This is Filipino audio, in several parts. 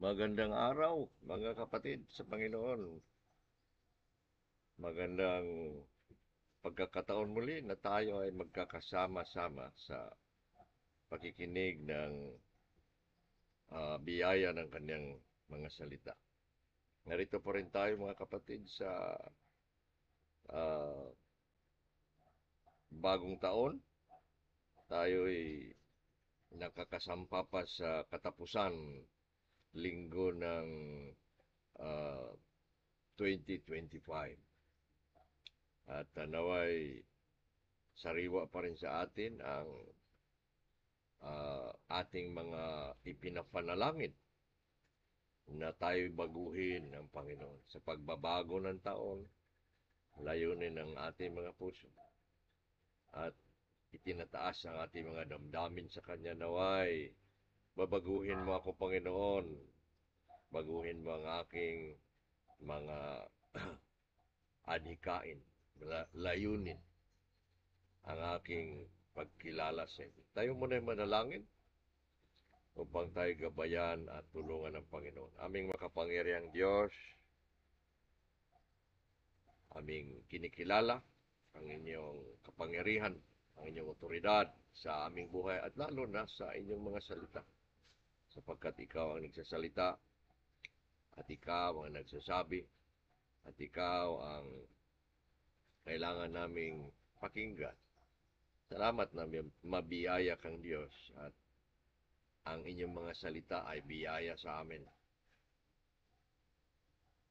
Magandang araw, mga kapatid sa Panginoon. Magandang pagkakataon muli na tayo ay magkakasama-sama sa pakikinig ng biyaya ng kanyang mga salita. Narito po rin tayo, mga kapatid, sa ah, bagong taon. Tayo'y nakakasampa pa sa katapusan linggo ng ah, 2025. At naway sariwa pa rin sa atin ang ating mga ipinapanalangin na tayo'y baguhin ng Panginoon. Sa pagbabago ng taon, layunin ng ating mga puso. At itinataas ang ating mga damdamin sa Kanya naway, babaguhin mo ako, Panginoon. Baguhin mo ang aking mga adhikain, layunin ang aking pagkilala sa inyo. Tayo muna manalangin upang tayo gabayan at tulungan ng Panginoon. Aming makapangyarihang Diyos, aming kinikilala ang inyong kapangyarihan, ang inyong otoridad sa aming buhay at lalo na sa inyong mga salita. Sapagkat ikaw ang nagsasalita at ikaw ang nagsasabi at ikaw ang kailangan naming pakinggan. Salamat na mabiyaya kang Diyos at ang inyong mga salita ay biyaya sa amin.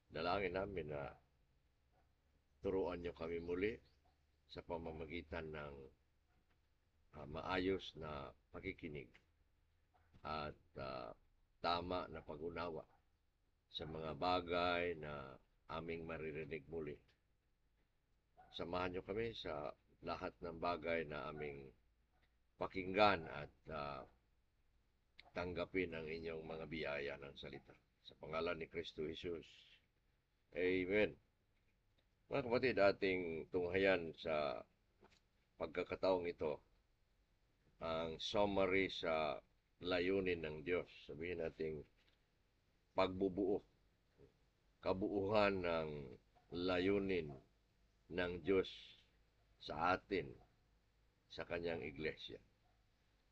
Dalangin namin na turuan niyo kami muli sa pamamagitan ng maayos na pakikinig at tama na pag-unawa sa mga bagay na aming maririnig muli. Samahan niyo kami sa lahat ng bagay na aming pakinggan at tanggapin ang inyong mga biyaya ng salita. Sa pangalan ni Kristo Jesus. Amen. Mga kapatid, ating tunghayan sa pagkakataong ito ang summary sa layunin ng Diyos. Sabihin nating pagbubuo, kabuuhan ng layunin ng Diyos sa atin, sa kanyang iglesia.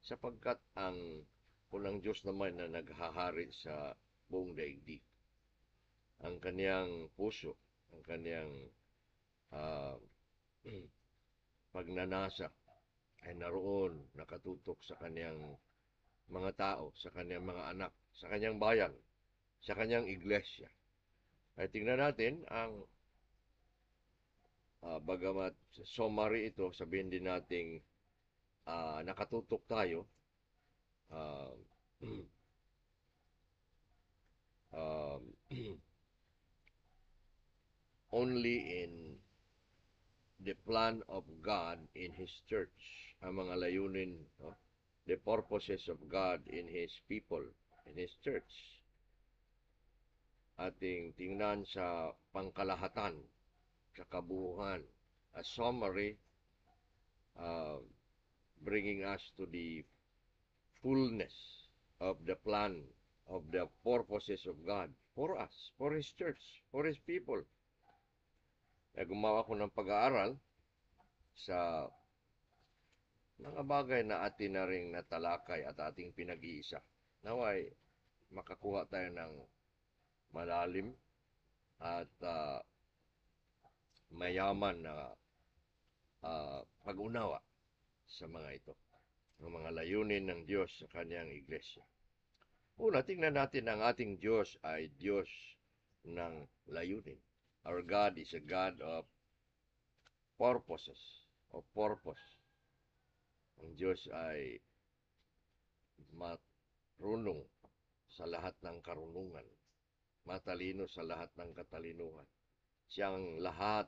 Sapagkat ang unang Diyos naman na naghahari sa buong daigdig, ang kanyang puso, ang kanyang uh, pagnanasa ay naroon nakatutok sa kanyang mga tao, sa kanyang mga anak, sa kanyang bayan, sa kanyang iglesia. Ay tingnan natin ang bagamat summary ito, sabihin din nating nakatutok tayo uh, only in the plan of God in His church, ang mga layunin, no? The purposes of God in His people, in His church. Ating tingnan sa pangkalahatan, sa kabuuan, a summary, bringing us to the fullness of the plan, of the purposes of God for us, for His church, for His people. Gumawa ko ng pag-aaral sa mga bagay na atin na ring natalakay at ating pinag-iisa. Naway, makakuha tayo ng malalim at mayaman na pag-unawa sa mga ito, ng mga layunin ng Diyos sa kanyang iglesia. Una, tingnan natin ang ating Diyos ay Diyos ng layunin. Our God is a God of purposes, of purpose. Ang Diyos ay marunong sa lahat ng karunungan, matalino sa lahat ng katalinuhan. Siyang lahat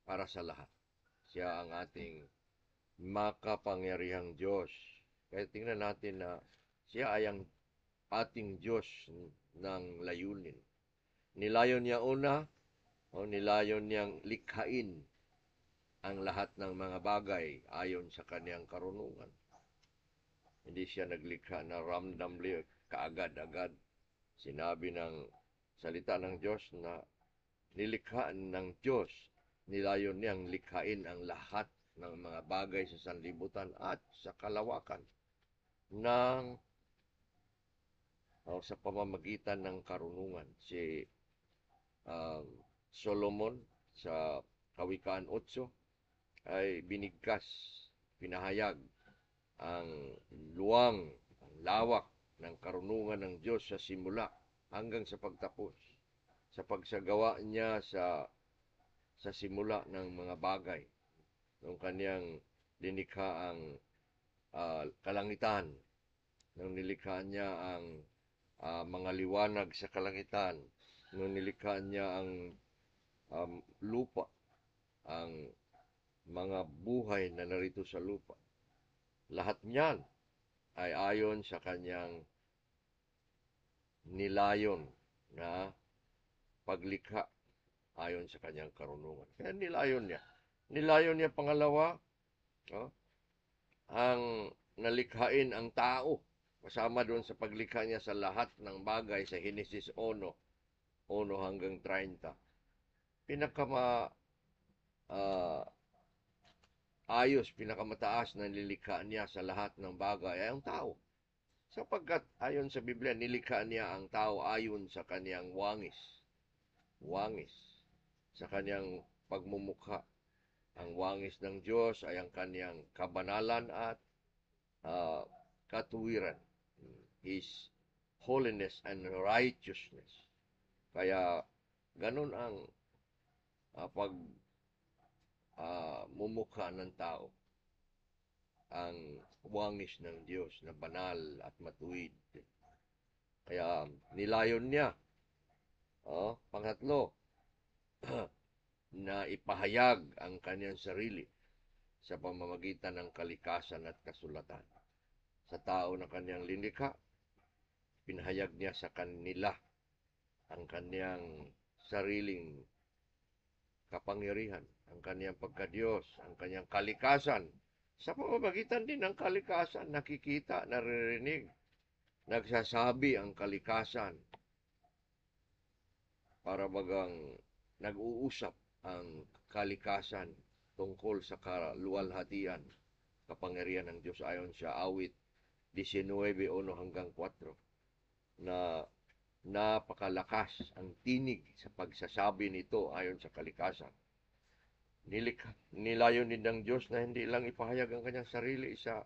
para sa lahat. Siya ang ating makapangyarihang Diyos. Kaya tingnan natin na siya ay ang ating Diyos ng layunin. Nilayon niya una, nilayon niyang likhain ang lahat ng mga bagay ayon sa kaniyang karunungan. Hindi siya naglikha na randomly, kaagad-agad. Sinabi ng salita ng Diyos na nilikha ng Diyos, nilayon niyang likhain ang lahat ng mga bagay sa sanlibutan at sa kalawakan ng sa pamamagitan ng karunungan. Si um, Solomon sa Kawikaan 8 ay binigkas, pinahayag ang luwang, ang lawak ng karunungan ng Diyos sa simula hanggang sa pagtapos. Sa pagsagawa niya sa simula ng mga bagay. Nung kaniyang linikha ang kalangitan, nung nilikha niya ang mga liwanag sa kalangitan, nung nilikha niya ang lupa, ang mga buhay na narito sa lupa. Lahat niyan ay ayon sa kanyang nilayon na paglikha ayon sa kanyang karunungan. Kaya nilayon niya. Nilayon niya pangalawa, no? Ang nalikhain ang tao. Kasama doon sa paglikha niya sa lahat ng bagay sa Genesis 1, 1 hanggang 30. Pinakama ayos, pinakamataas na nilikha niya sa lahat ng bagay ay ang tao. Sapagkat ayon sa Biblia, nilikha niya ang tao ayon sa kaniyang wangis. Wangis. Sa kaniyang pagmumukha. Ang wangis ng Diyos ay ang kaniyang kabanalan at katuwiran. His holiness and righteousness. Kaya ganun ang mumukha ng tao. Ang wangis ng Diyos na banal at matuwid. Kaya nilayon niya. Pangatlo, na ipahayag ang kanyang sarili sa pamamagitan ng kalikasan at kasulatan. Sa tao na kanyang linikha, pinahayag niya sa kanila ang kanyang sariling kapangyarihan, ang kanyang pagkadiyos, ang kanyang kalikasan. Sa pamamagitan din ng kalikasan, nakikita, naririnig, nagsasabi ang kalikasan para bagang nag-uusap ang kalikasan tungkol sa kaluwalhatian, kapangyarihan ng Diyos ayon sa awit 19:1 hanggang 4 na napakalakas ang tinig sa pagsasabi nito ayon sa kalikasan. Nilayon din ng Diyos na hindi lang ipahayag ang kanyang sarili sa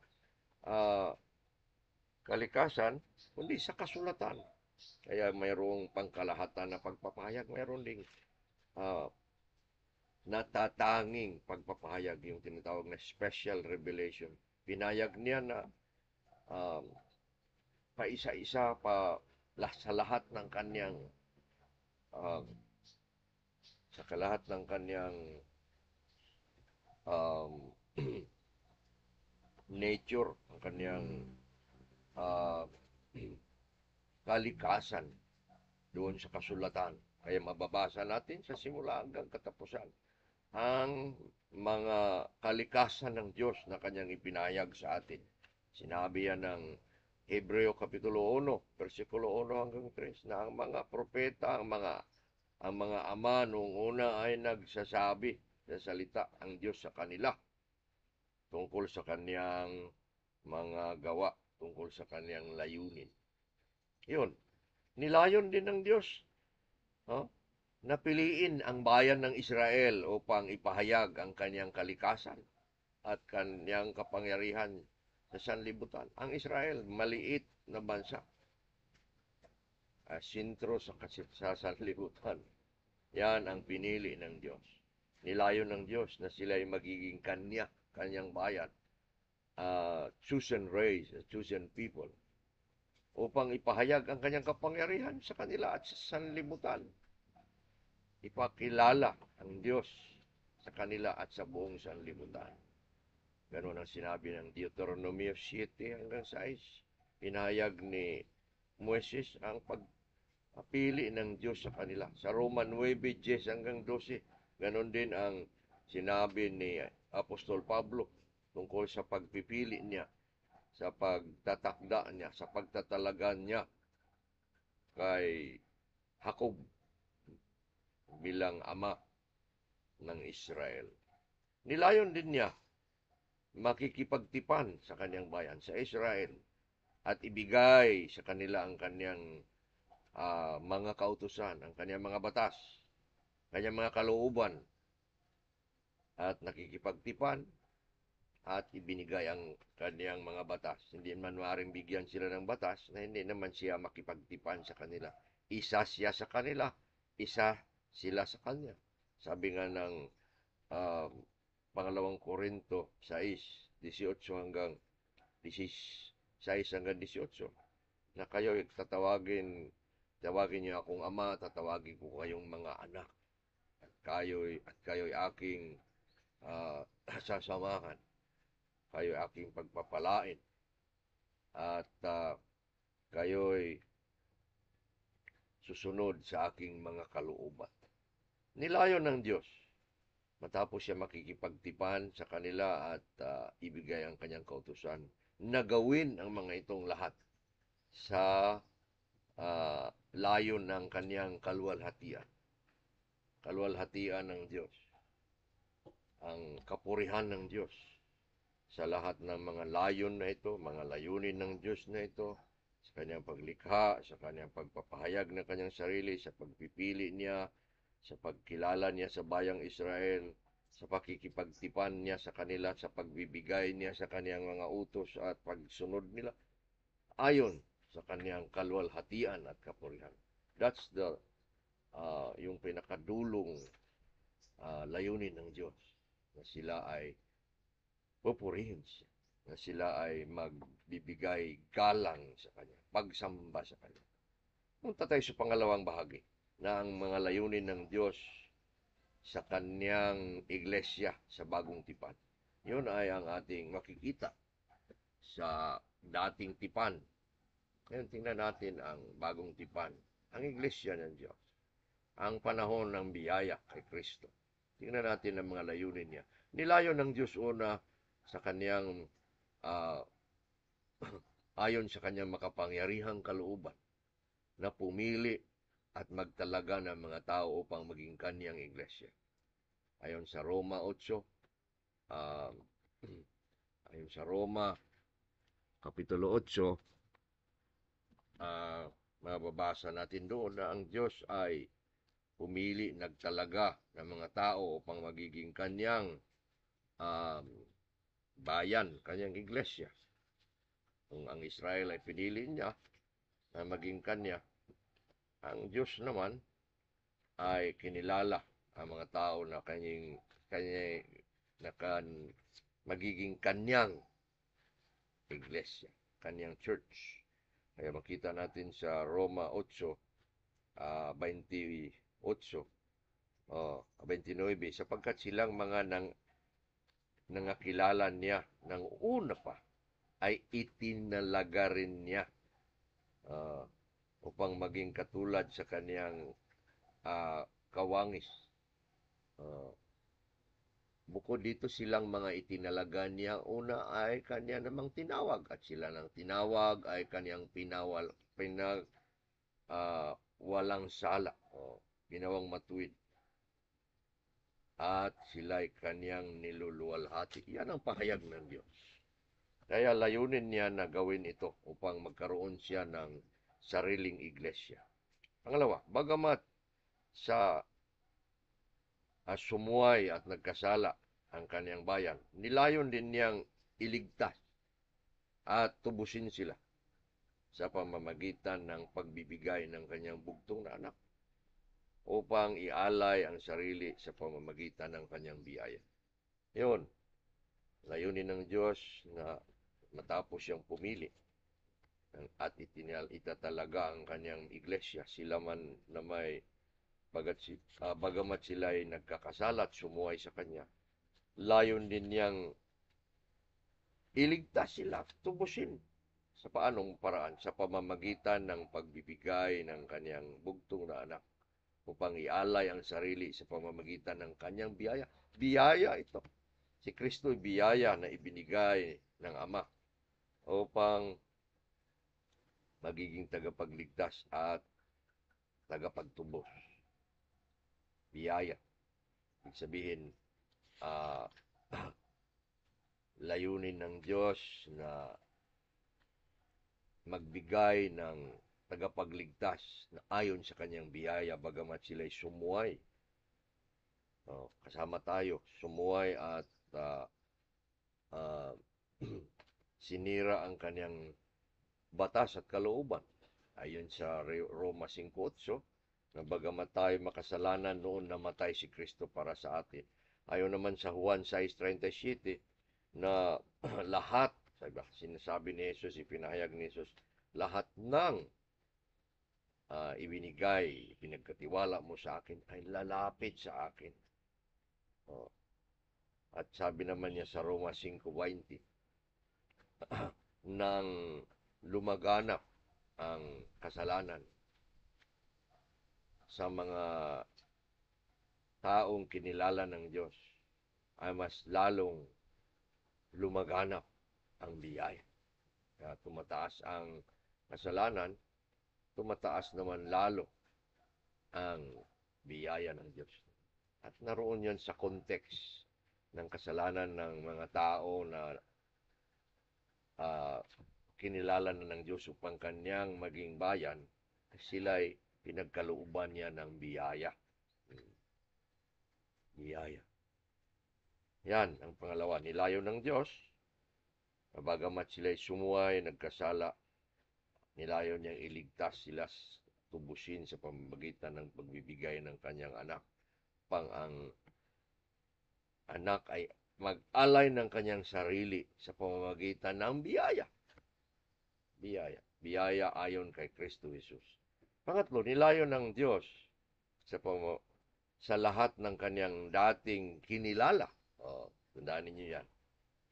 kalikasan, kundi sa kasulatan. Kaya mayroong pangkalahatan na pagpapahayag, mayroon ding natatanging pagpapahayag, yung tinatawag na special revelation. Pinayag niya na paisa-isa pa sa lahat ng kanyang nature, ang kanyang kalikasan doon sa kasulatan. Kaya mababasa natin sa simula hanggang katapusan ang mga kalikasan ng Diyos na kanyang ipinahayag sa atin. Sinabi yan ng Hebreo Kapitulo 1, versikulo 1 hanggang 3, na ang mga propeta, ang mga ama noong una ay nagsasabi sa salita ang Diyos sa kanila tungkol sa kaniyang mga gawa, tungkol sa kaniyang layunin. Yun, nilayon din ng Diyos. Napiliin ang bayan ng Israel upang ipahayag ang kanyang kalikasan at kanyang kapangyarihan sa sanlibutan. Ang Israel, maliit na bansa. Sintro sa sanlibutan. Yan ang pinili ng Diyos. Nilayon ng Diyos na sila ay magiging kanyang bayan. Chosen race, chosen people. Upang ipahayag ang kanyang kapangyarihan sa kanila at sa sanlibutan. Ipakilala ang Diyos sa kanila at sa buong sanlibutan. Ganun ang sinabi ng Deuteronomy 7 hanggang 6. Pinahayag ni Moises ang pagpili ng Diyos sa kanila. Sa Roman 9:10 hanggang 12, ganun din ang sinabi ni Apostol Pablo tungkol sa pagpipili niya, sa pagtatakda niya, sa pagtatalaga niya kay Jacob bilang ama ng Israel. Nilayon din niya makikipagtipan sa kanyang bayan, sa Israel, at ibigay sa kanila ang kanyang mga kautusan, ang kanyang mga batas, kanyang mga kalooban, at nakikipagtipan at ibinigay ang kanyang mga batas. Hindi man maaaring bigyan sila ng batas na hindi naman siya makipagtipan sa kanila. Isa siya sa kanila, isa sila sa kanya. Sabi nga ng uh, pangalawang Korinto 6:18 hanggang 16 hanggang 18, na kayo tawagin niyo akong ama, tatawagin ko kayong mga anak. At kayo'y aking sasamahan. Kayo'y aking pagpapalain. At kayo'y susunod sa aking mga kalooban. Nilayon ng Diyos matapos siya makikipagtipan sa kanila at ibigay ang kanyang kautusan na gawin ang mga itong lahat sa layon ng kanyang kaluwalhatian. Kaluwalhatian ng Diyos. Ang kapurihan ng Diyos sa lahat ng mga layon na ito, mga layunin ng Diyos na ito, sa kanyang paglikha, sa kanyang pagpapahayag ng kanyang sarili, sa pagpipili niya, sa pagkilala niya sa bayang Israel, sa pakikipagtipan niya sa kanila, sa pagbibigay niya sa kanyang mga utos at pagsunod nila, ayon sa kanyang kaluwalhatian at kapurihan. That's yung pinakadulong layunin ng Diyos, na sila ay pupurihin siya, na sila ay magbibigay galang sa Kanya, pagsamba sa Kanya. Punta tayo sa pangalawang bahagi, na ang mga layunin ng Diyos sa Kanyang iglesia sa bagong tipan. Yun ay ang ating makikita sa dating tipan. Ngayon, tingnan natin ang bagong tipan, ang iglesia ng Diyos, ang panahon ng biyaya kay Kristo. Tingnan natin ang mga layunin niya. Nilayon ng Diyos una sa kanyang ayon sa kanyang makapangyarihang kalooban na pumili at magtalaga ng mga tao upang maging kanyang iglesia. Ayon sa Roma 8, ayon sa Roma Kapitulo 8, mababasa natin doon na ang Diyos ay pumili, nagtalaga ng mga tao upang magiging kanyang bayan, kanyang iglesia. Kung ang Israel ay pinili niya na maging kanya, ang Diyos naman ay kinilala ang mga tao na magiging kanyang iglesia, kanyang church. Kaya makita natin sa Roma 8:28, 29, sapagkat silang mga nangakilala niya ng una pa ay itinalaga rin niya upang maging katulad sa kaniyang kawangis. Bukod dito, silang mga itinalaga niya una ay kanya namang tinawag, at sila nang tinawag ay kaniyang walang sala, ginawang matuwid, at sila'y kaniyang niluluwalhati. Yan ang pahayag ng Diyos. Kaya layunin niya na gawin ito upang magkaroon siya ng sariling iglesia. Pangalawa, bagamat sa sumuway at nagkasala ang kaniyang bayan, nilayon din niyang iligtas at tubusin sila sa pamamagitan ng pagbibigay ng kanyang bugtong na anak upang ialay ang sarili sa pamamagitan ng kanyang biyaya. Yun, layunin ng Diyos na matapos siyang pumili at itatalaga ang kanyang iglesia, sila man na may bagamat sila ay nagkakasala at sumuway sa kanya, layon din niyang iligtas sila, tubusin. Sa paanong paraan? Sa pamamagitan ng pagbibigay ng kanyang bugtong na anak upang ialay ang sarili sa pamamagitan ng kanyang biyaya. Biyaya ito. Si Kristo ay biyaya na ibinigay ng Ama upang magiging tagapagligtas at tagapagtubos, biyaya. Ibig sabihin, ah, layunin ng Diyos na magbigay ng tagapagligtas na ayon sa kanyang biyaya bagamat sila'y sumuway. Kasama tayo, sumuway at uh, sinira ang kanyang batas at kalooban. Ayon sa Roma 5:8, na bagamat tayo makasalanan noon namatay si Kristo para sa atin. Ayon naman sa Juan 6:37 na lahat, sinasabi ni Jesus, ipinahayag ni Jesus, lahat ng ibinigay, pinagkatiwala mo sa akin ay lalapit sa akin. At sabi naman niya sa Roma 5:20, nang lumaganap ang kasalanan sa mga taong kinilala ng Diyos, ay mas lalong lumaganap ang biyaya. Kaya tumataas ang kasalanan, tumataas naman lalo ang biyaya ng Diyos. At naroon yon sa context ng kasalanan ng mga tao na kinilala na ng Diyos upang kanyang maging bayan, sila'y pinagkalooban niya ng biyaya. Biyaya. Yan, ang pangalawa, nilayo ng Diyos, bagamat sila'y sumuway, nagkasala, nilayo niyang iligtas sila, tubusin sa pamamagitan ng pagbibigay ng kanyang anak. Ang anak ay mag-alay ng kanyang sarili sa pamamagitan ng biyaya. Biyaya. Biyaya ayon kay Kristo Jesus. Pangatlo, nilayo ng Diyos sa lahat ng kanyang dating kinilala. Tandaan ninyo yan.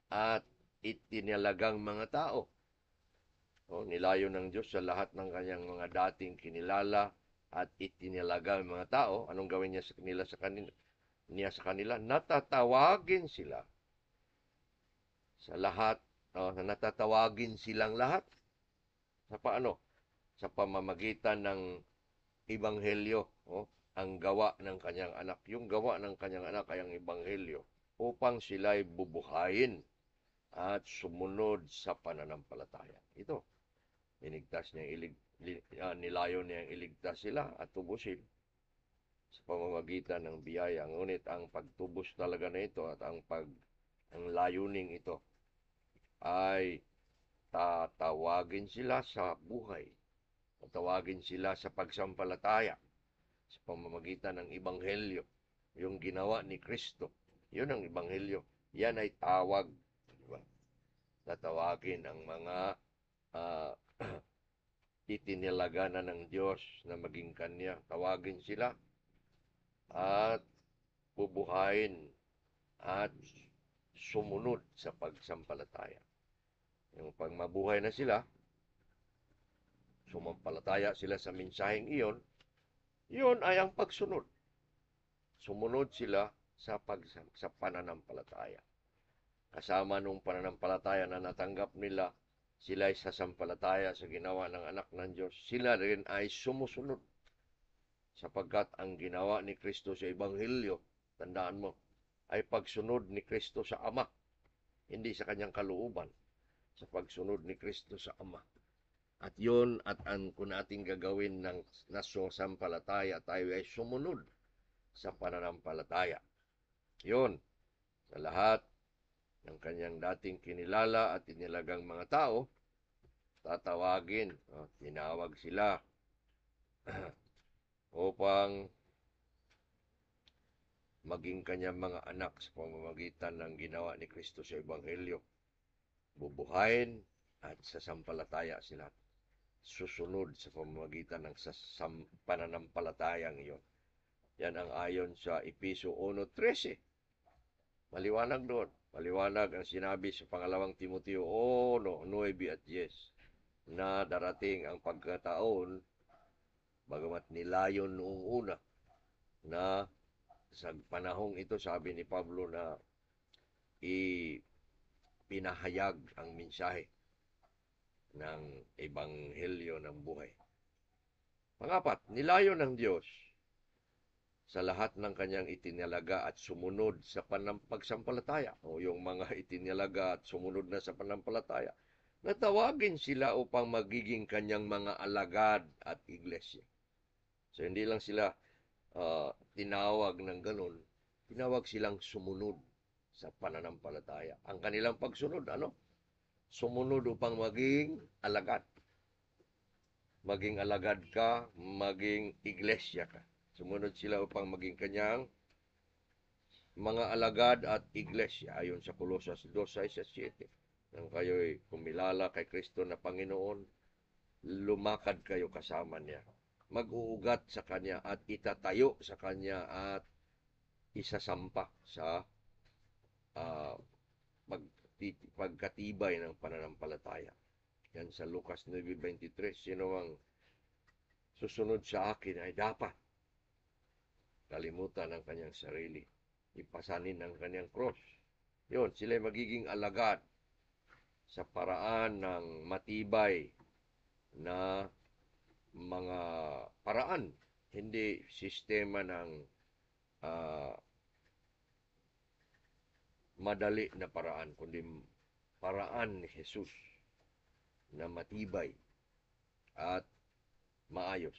At itinalagang mga tao. Nilayo ng Diyos sa lahat ng kanyang mga dating kinilala at itinalagang mga tao. Anong gawin niya sa kanila? Natatawagin sila sa lahat, natatawagin silang lahat. Sa paano? Sa pamamagitan ng ebanghelyo, ang gawa ng kanyang anak. Yung gawa ng kanyang anak ay ang ebanghelyo upang sila'y bubuhayin at sumunod sa pananampalataya. Ito, nilayo niyang iligtas sila at tubusin sa pamamagitan ng biyaya. Ngunit ang pagtubos talaga na ito at ang layuning ito ay tatawagin sila sa buhay. Tatawagin sila sa pagsampalataya sa pamamagitan ng ebanghelyo. Yung ginawa ni Kristo, yun ang ebanghelyo. Yan ay tawag. Diba? Tatawagin ang mga itinilaga na ng Diyos na maging kanya. Tawagin sila at bubuhayin at sumunod sa pagsampalataya. Yung pag mabuhay na sila, sumampalataya sila sa mensaheng iyon, yun ay ang pagsunod. Sumunod sila sa pananampalataya. Kasama nung pananampalataya na natanggap nila, sila ay sasampalataya sa ginawa ng anak ng Diyos. Sila rin ay sumusunod. Sapagkat ang ginawa ni Kristo sa ebanghelyo, tandaan mo, ay pagsunod ni Kristo sa Ama, hindi sa kanyang kalooban. Sa pagsunod ni Kristo sa Ama. At yun, kung ating gagawin ng nasasampalataya, tayo ay sumunod sa pananampalataya. Yun, sa lahat ng kanyang dating kinilala at inilagang mga tao, tatawagin, tinawag sila upang maging kanyang mga anak sa pamamagitan ng ginawa ni Kristo sa ebanghelyo. Bubuhayin at sasampalataya sila. Susunod sa pamamagitan ng pananampalatayang iyon. Yan ang ayon sa Efeso 1:13. Maliwanag doon. Maliwanag ang sinabi sa pangalawang Timoteo 1:9 at 10 na darating ang pagkataon, bagamat nilayon noong una, na sa panahong ito, sabi ni Pablo, na pinahayag ang mensahe ng ebanghelyo ng buhay. Pangapat, nilayo ng Diyos sa lahat ng kanyang itinalaga at sumunod sa pagsampalataya o yung mga itinalaga at sumunod na sa panampalataya, natawagin sila upang magiging kanyang mga alagad at iglesia. So hindi lang sila tinawag ng ganun, tinawag silang sumunod sa pananampalataya. Ang kanilang pagsunod, ano? Sumunod upang maging alagad. Maging alagad ka, maging iglesia ka. Sumunod sila upang maging kanyang mga alagad at iglesia ayon sa Colosas 2:6-7. Nang kayo'y kumilala kay Kristo na Panginoon, lumakad kayo kasama niya. Mag-uugat sa Kanya at itatayo sa Kanya at isasampa sa uh, pagkatibay ng pananampalataya. Yan sa Lucas 9:23. Sino ang susunod sa akin ay dapat kalimutan ang kanyang sarili, ipasanin ang kanyang cross. Yun, sila magiging alagad sa paraan ng matibay na mga paraan, hindi sistema ng uh, madali na paraan, kundi paraan ni Jesus na matibay at maayos.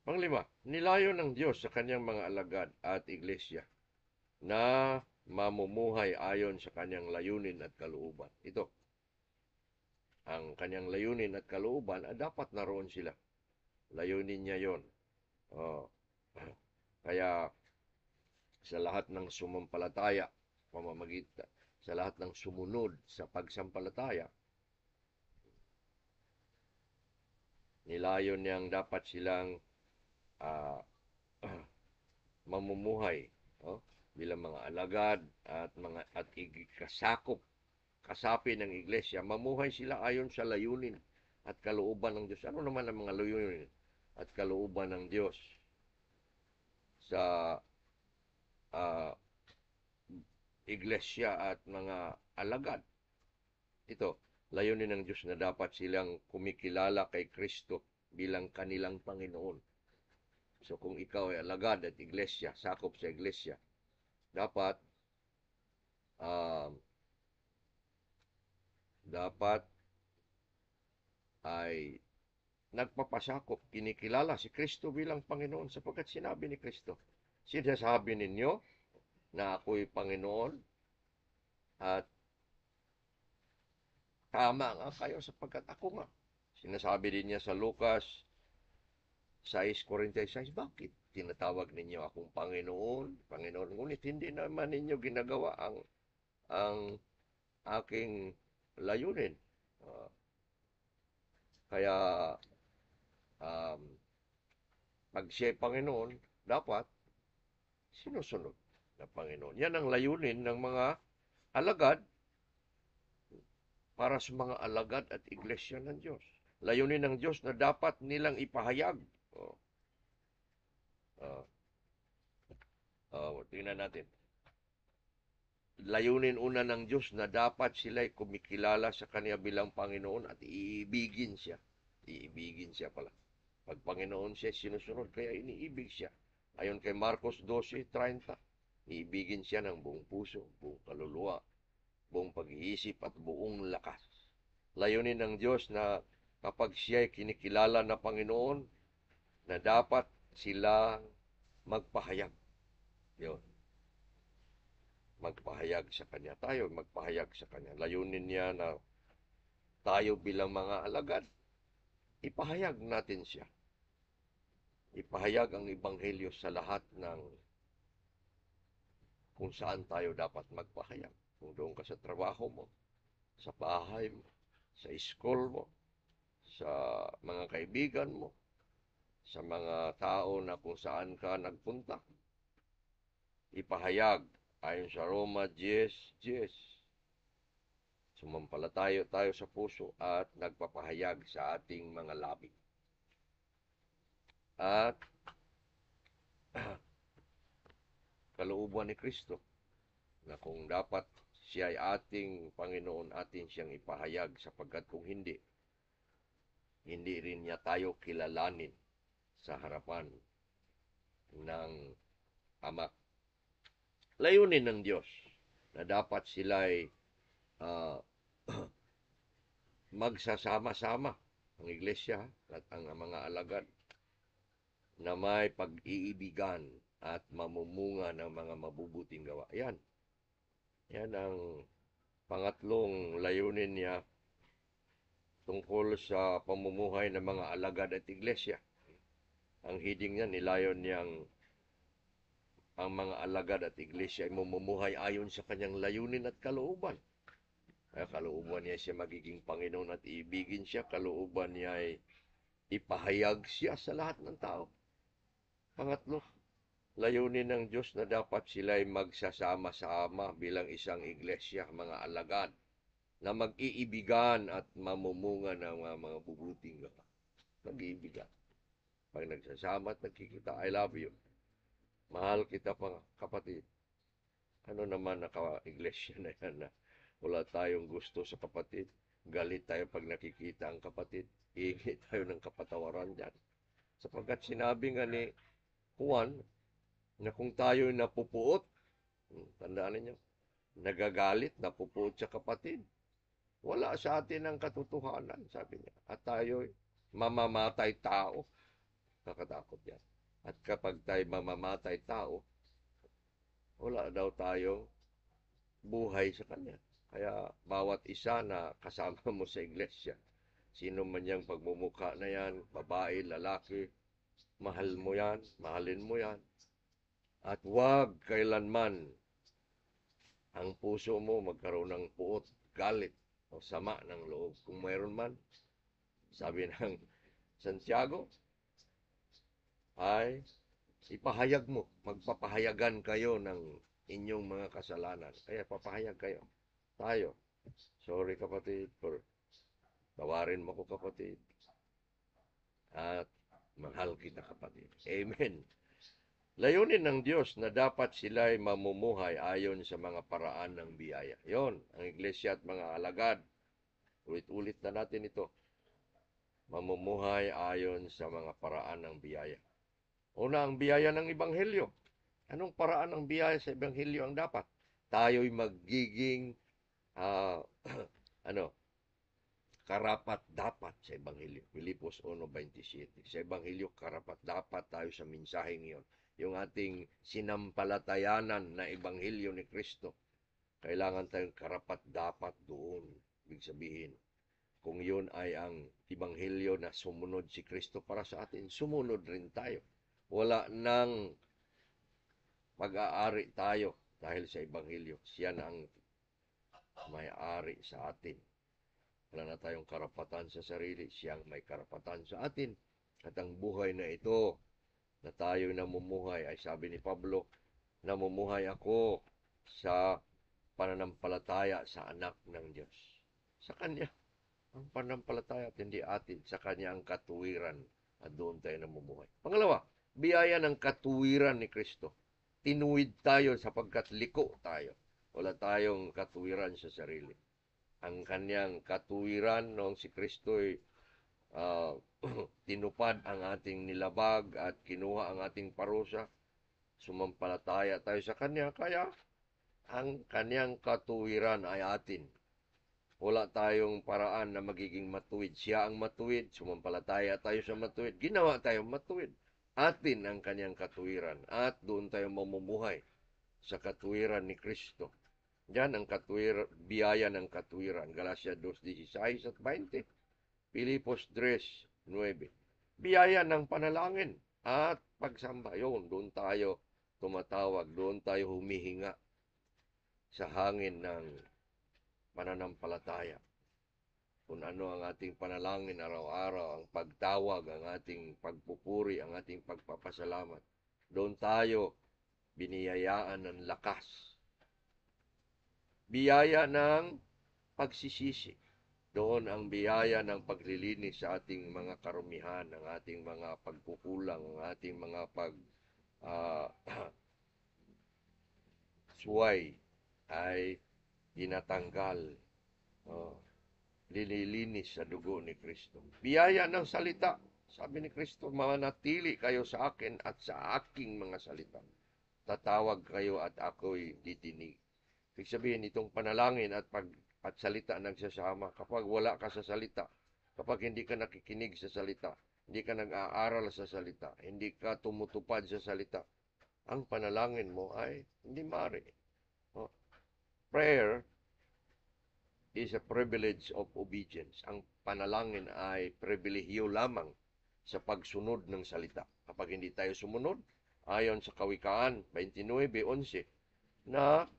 Panglima, nilayo ng Diyos sa kanyang mga alagad at iglesia na mamumuhay ayon sa kanyang layunin at kalooban. Ito, ang kanyang layunin at kalooban, dapat naroon sila. Layunin niya yon. Oh. Kaya sa lahat ng sumampalataya, pamamagitan, sa lahat ng sumunod sa pagsampalataya, nilayon niyang dapat silang mamumuhay bilang mga alagad at kasapi ng iglesia. Mamuhay sila ayon sa layunin at kalooban ng Diyos. Ano naman ang mga layunin at kalooban ng Diyos sa iglesia at mga alagad? Ito, layunin ng Diyos na dapat silang kumikilala kay Kristo bilang kanilang Panginoon. So kung ikaw ay alagad at iglesia, sakop sa iglesia, dapat ay nagpapasakop, kinikilala si Kristo bilang Panginoon sapagkat sinabi ni Kristo, sinasabi ninyo na ako'y Panginoon at tama nga kayo sapagkat ako nga. Sinasabi din niya sa Lucas 6:46, bakit tinatawag ninyo akong Panginoon? Panginoon, ngunit hindi naman ninyo ginagawa ang aking layunin. Kaya pag siya'y Panginoon, dapat sinusunod na Panginoon. Yan ang layunin ng mga alagad para sa mga alagad at iglesia ng Diyos. Layunin ng Diyos na dapat nilang ipahayag. Tingnan natin. Layunin una ng Diyos na dapat sila'y kumikilala sa Kanya bilang Panginoon at iibigin siya. Iibigin siya pala. Pag Panginoon siya, sinusunod, kaya iniibig siya. Ayon kay Marcos 12:30, iibigin siya ng buong puso, buong kaluluwa, buong pag-iisip at buong lakas. Layunin ng Diyos na kapag siya'y kinikilala na Panginoon, na dapat sila magpahayag. Yun. Magpahayag sa Kanya. Tayo magpahayag sa Kanya. Layunin niya na tayo bilang mga alagad, ipahayag natin siya. Ipahayag ang Ebanghelyo sa lahat ng kung saan tayo dapat magpahayag. Kung doon ka sa trabaho mo, sa bahay mo, sa school mo, sa mga kaibigan mo, sa mga tao na kung saan ka nagpunta. Ipahayag ayon sa Roma 10:10. Sumampalataya tayo sa puso at nagpapahayag sa ating mga labi. At kalooban ni Kristo na kung dapat siya ay ating Panginoon, atin siyang ipahayag sapagkat kung hindi rin niya tayo kilalanin sa harapan ng Ama. Layunin ng Diyos na dapat sila'y ah, magsasama-sama ang iglesia at ang mga alagad na may pag-iibigan at mamumunga ng mga mabubuting gawa. Yan ang pangatlong layunin niya tungkol sa pamumuhay ng mga alagad at iglesia. Ang hiding niya, nilayon niyang ang mga alagad at iglesia ay mamumuhay ayon sa kanyang layunin at kalooban. Kaya kalooban niya siya magiging Panginoon at iibigin siya. Kalooban niya ay ipahayag siya sa lahat ng tao. Pangatlo, layunin ng Diyos na dapat sila'y magsasama-sama bilang isang iglesia, mga alagad, na mag-iibigan at mamumunga ng mga bubuting gawa. Mag-iibigan. Pag nagsasama at nagkikita, I love you. Mahal kita pa, kapatid. Ano naman naka-iglesia na yan na wala tayong gusto sa kapatid. Galit tayo pag nakikita ang kapatid. Iingi tayo ng kapatawaran dyan. Sapagkat sinabi nga ni Juan na kung tayo napupuot, tandaan ninyo, nagagalit, napupuot sa kapatid, wala sa atin ang katotohanan, sabi niya. At tayo mamamatay tao. Nakatakot yan. At kapag tayo mamamatay tao, wala daw tayong buhay sa Kanya. Kaya bawat isa na kasama mo sa iglesia, sino man yang pagmumukha na yan, babae, lalaki, mahal mo yan, mahalin mo yan. At huwag kailanman ang puso mo magkaroon ng puot, galit, o sama ng loob. Kung mayroon man, sabi ng Santiago, ay ipahayag mo. Magpapahayagan kayo ng inyong mga kasalanan. Kaya papahayag kayo. Tayo. Sorry kapatid, tawarin mo ko kapatid. At mahal kita kapatid. Amen. Layunin ng Diyos na dapat sila'y mamumuhay ayon sa mga paraan ng biyaya. Yon, ang iglesia at mga alagad. Ulit-ulit na natin ito. Mamumuhay ayon sa mga paraan ng biyaya. Una, ang biyaya ng Ebanghelyo. Anong paraan ng biyaya sa Ebanghelyo ang dapat? Tayo'y magiging karapat-dapat sa Ebanghelyo. Filipos 1:27. Sa Ebanghelyo, karapat-dapat tayo sa mensaheng iyon. Yung ating sinampalatayanan na Ebanghelyo ni Kristo. Kailangan tayong karapat-dapat doon. Ibig sabihin, kung yun ay ang Ebanghelyo na sumunod si Kristo para sa atin, sumunod rin tayo. Wala nang mag-aari tayo dahil sa Ebanghelyo. Siya na ang may-ari sa atin. Wala na tayong karapatan sa sarili. Siya ang may karapatan sa atin. At ang buhay na ito, na tayo namumuhay, ay sabi ni Pablo, namumuhay ako sa pananampalataya sa anak ng Diyos. Sa Kanya. Ang pananampalataya at hindi atin. Sa Kanya ang katuwiran. At doon tayo namumuhay. Pangalawa, biyaya ng katuwiran ni Kristo. Tinuwid tayo sapagkat liko tayo. Wala tayong katuwiran sa sarili. Ang Kanyang katuwiran noong si Kristo'y tinupad ang ating nilabag at kinuha ang ating parusa. Sumampalataya tayo sa Kanya. Kaya ang Kanyang katuwiran ay atin. Wala tayong paraan na magiging matuwid. Siya ang matuwid. Sumampalataya tayo sa matuwid. Ginawa tayong matuwid. Atin ang Kanyang katuwiran. At doon tayo mamumuhay sa katuwiran ni Kristo. Yan ang biyaya ng katuwiran. Galatia 2:16 at 20. Filipos 3:9. Biyaya ng panalangin at pagsamba. Yun, doon tayo tumatawag. Doon tayo humihinga sa hangin ng pananampalataya. Kung ano ang ating panalangin araw-araw, ang pagtawag, ang ating pagpupuri, ang ating pagpapasalamat. Doon tayo biniyayaan ng lakas. Biyaya ng pagsisisi. Doon ang biyaya ng paglilinis sa ating mga karumihan, ang ating mga pagkukulang, ang ating mga suway ay tinatanggal, linilinis sa dugo ni Kristo. Biyaya ng salita. Sabi ni Kristo, manatili kayo sa akin at sa aking mga salita. Tatawag kayo at ako'y didinig. Ibig sabihin, itong panalangin at salita nagsasama. Kapag wala ka sa salita, kapag hindi ka nakikinig sa salita, hindi ka nag-aaral sa salita, hindi ka tumutupad sa salita, ang panalangin mo ay hindi maaari. Oh, prayer is a privilege of obedience. Ang panalangin ay pribilehiyo lamang sa pagsunod ng salita. Kapag hindi tayo sumunod, ayon sa Kawikaan 29:11, na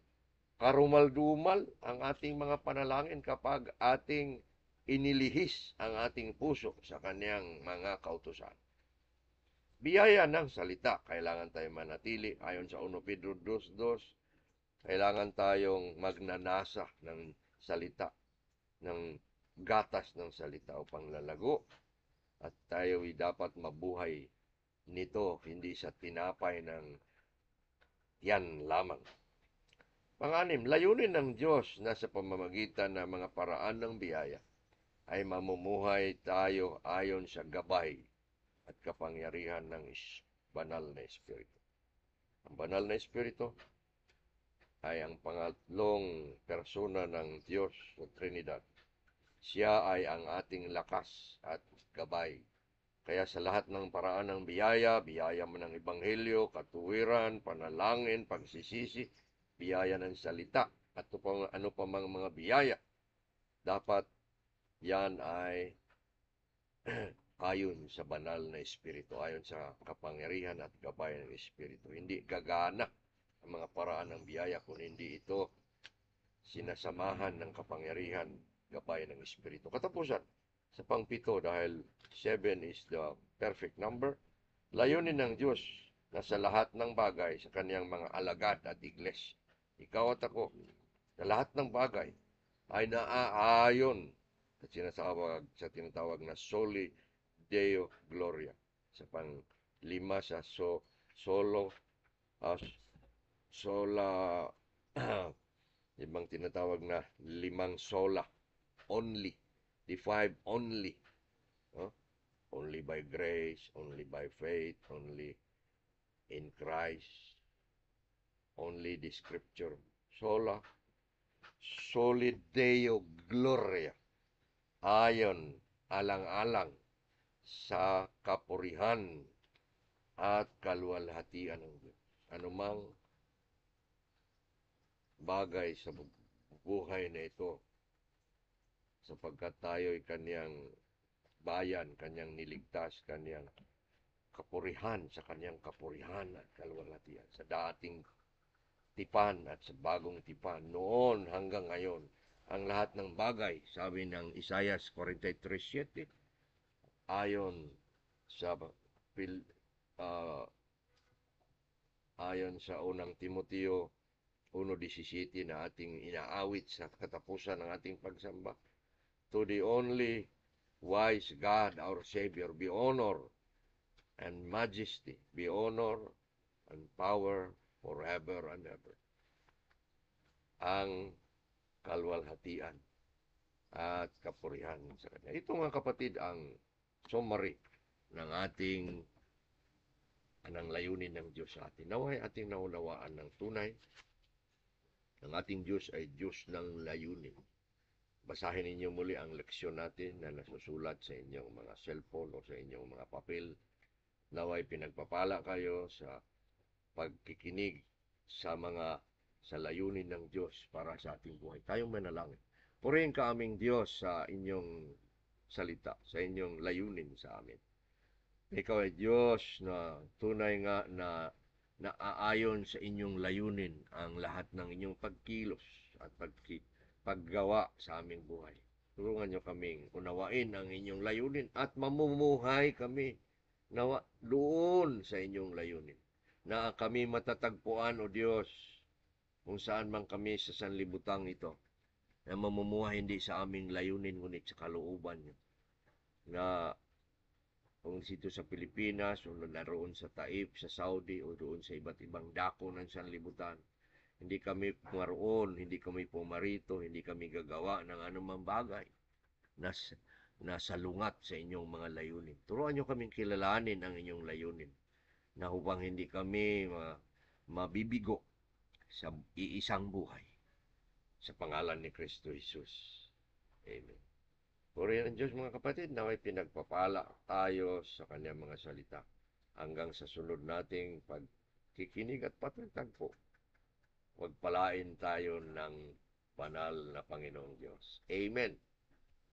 karumal-dumal ang ating mga panalangin kapag ating inilihis ang ating puso sa kanyang mga kautusan. Biyaya ng salita, kailangan tayo manatili. Ayon sa 1 Pedro 2:2, kailangan tayong magnanasa ng salita, ng gatas ng salita upang lalago at tayo'y dapat mabuhay nito, hindi sa tinapay ng tiyan lamang. Pang-anim, layunin ng Diyos na sa pamamagitan ng mga paraan ng biyaya ay mamumuhay tayo ayon sa gabay at kapangyarihan ng banal na Espiritu. Ang banal na Espiritu ay ang pangatlong persona ng Diyos sa Trinidad. Siya ay ang ating lakas at gabay. Kaya sa lahat ng paraan ng biyaya mo ng Ebanghelyo, katuwiran, panalangin, pagsisisi, biyaya ng salita, at ano pa mga biyaya, dapat yan ay ayon sa banal na Espiritu, ayon sa kapangyarihan at gabay ng Espiritu. Hindi gagana ang mga paraan ng biyaya kung hindi ito sinasamahan ng kapangyarihan, gabay ng Espiritu. Katapusan, sa pangpito, dahil 7 is the perfect number, layunin ng Diyos na sa lahat ng bagay sa kanyang mga alagad at iglesia, ikaw at ako, sa lahat ng bagay ay naaayon sa tinatawag na Soli Deo Gloria. Sa pang-5 sa sola ibang tinatawag na 5 sola, only, the 5 only, only by grace, only by faith, only in Christ, only the scripture, sola, soli Deo Gloria, ayon, alang-alang sa kapurihan at kaluwalhatian ng Diyos. Anumang bagay sa buhay na ito, sapagkat tayo'y kanyang bayan, kanyang niligtas, kanyang kapurihan, sa kanyang kapurihan at kaluwalhatian, sa dating tipan at sa bagong tipan, noon hanggang ngayon, ang lahat ng bagay, sabi ng Isaiah 43:7, ayon sa ayon sa unang Timoteo 1:17 na ating inaawit sa katapusan ng ating pagsamba. To the only wise God, our Savior, be honor and majesty, be honor and power forever and ever. Ang kalwalhatian at kapurihan sa Kanya. Ito mga kapatid ang summary ng ating anang layunin ng Diyos sa atin. Naway ating naunawaan ng tunay. Ang ating Diyos ay Diyos ng layunin. Basahin ninyo muli ang leksyon natin na nasusulat sa inyong mga cellphone o sa inyong mga papel. Naway pinagpapala kayo sa pagkikinig sa layunin ng Diyos para sa ating buhay. Tayong manalangin. Purihin ka aming Diyos sa inyong salita, sa inyong layunin sa amin. Ikaw ay Diyos na tunay nga na naaayon sa inyong layunin ang lahat ng inyong pagkilos at paggawa sa aming buhay. Tulungan niyo kaming unawain ang inyong layunin at mamumuhay kami doon sa inyong layunin. Na kami matatagpuan, O Diyos, kung saan man kami sa sanlibutan ito, na mamumuhay hindi sa aming layunin, ngunit sa kalooban niyo. Na kung dito sa Pilipinas, o naroon sa Taif, sa Saudi, o doon sa iba't ibang dako ng sanlibutan, hindi kami maroon, hindi kami pumarito, hindi kami gagawa ng anumang bagay na na salungat sa inyong mga layunin. Turuan nyo kaming kilalanin ang inyong layunin na upang hindi kami mabibigo sa iisang buhay. Sa pangalan ni Kristo Jesus. Amen. Purihin ang Diyos mga kapatid, naway pinagpapala tayo sa kanyang mga salita. Hanggang sa sunod nating pagkikinig at patagtagpo, pagpalain tayo ng banal na Panginoong Diyos. Amen.